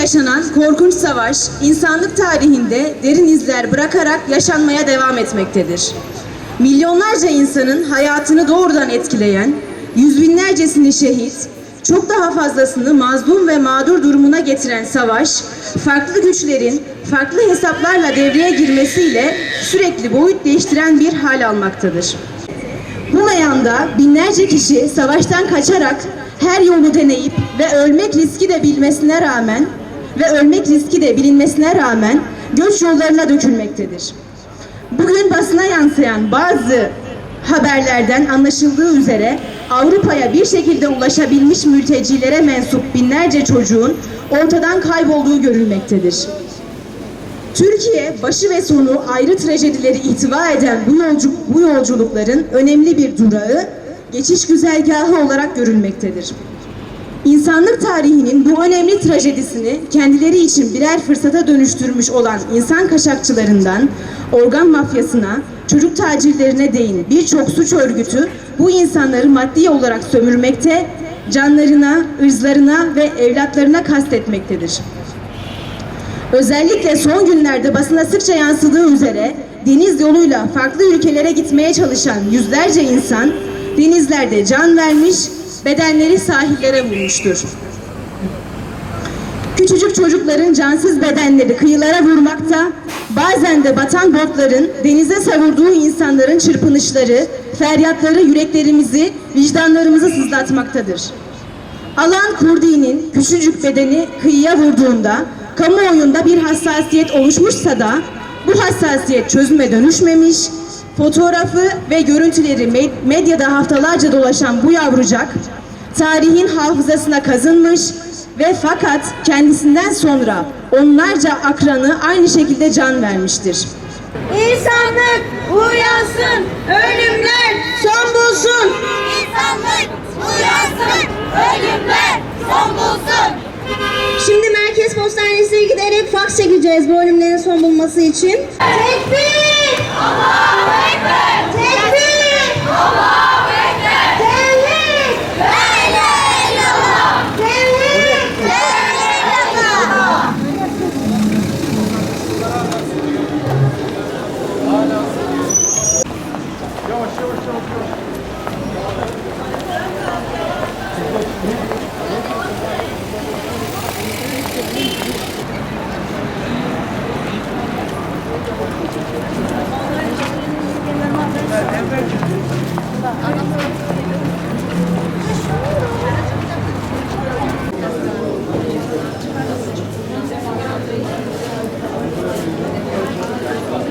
yaşanan korkunç savaş, insanlık tarihinde derin izler bırakarak yaşanmaya devam etmektedir. Milyonlarca insanın hayatını doğrudan etkileyen, yüz binlercesini şehit, çok daha fazlasını mazlum ve mağdur durumuna getiren savaş, farklı güçlerin farklı hesaplarla devreye girmesiyle sürekli boyut değiştiren bir hal almaktadır. Bu meyanda binlerce kişi savaştan kaçarak her yolu deneyip ve ölmek riski de bilinmesine rağmen göç yollarına dökülmektedir. Bugün basına yansıyan bazı haberlerden anlaşıldığı üzere Avrupa'ya bir şekilde ulaşabilmiş mültecilere mensup binlerce çocuğun ortadan kaybolduğu görülmektedir. Türkiye, başı ve sonu ayrı trajedileri ihtiva eden bu yolculukların önemli bir durağı, geçiş güzergahı olarak görülmektedir. İnsanlık tarihinin bu önemli trajedisini kendileri için birer fırsata dönüştürmüş olan insan kaçakçılarından organ mafyasına, çocuk tacirlerine değin birçok suç örgütü bu insanları maddi olarak sömürmekte, canlarına, ırzlarına ve evlatlarına kastetmektedir. Özellikle son günlerde basına sıkça yansıdığı üzere deniz yoluyla farklı ülkelere gitmeye çalışan yüzlerce insan denizlerde can vermiş, bedenleri sahillere vurmuştur. Küçücük çocukların cansız bedenleri kıyılara vurmakta, bazen de batan botların denize savurduğu insanların çırpınışları, feryatları yüreklerimizi, vicdanlarımızı sızlatmaktadır. Alan Kurdi'nin küçücük bedeni kıyıya vurduğunda kamuoyunda bir hassasiyet oluşmuşsa da bu hassasiyet çözüme dönüşmemiş, fotoğrafı ve görüntüleri medyada haftalarca dolaşan bu yavrucak tarihin hafızasına kazınmış ve fakat kendisinden sonra onlarca akranı aynı şekilde can vermiştir. İnsanlık uyansın, ölümler son bulsun. İnsanlık uyansın, ölümler son bulsun. Şimdi Merkez Postanesi'ne giderek faks çekeceğiz bu ölümlerin son bulması için. Tekbir! Allahu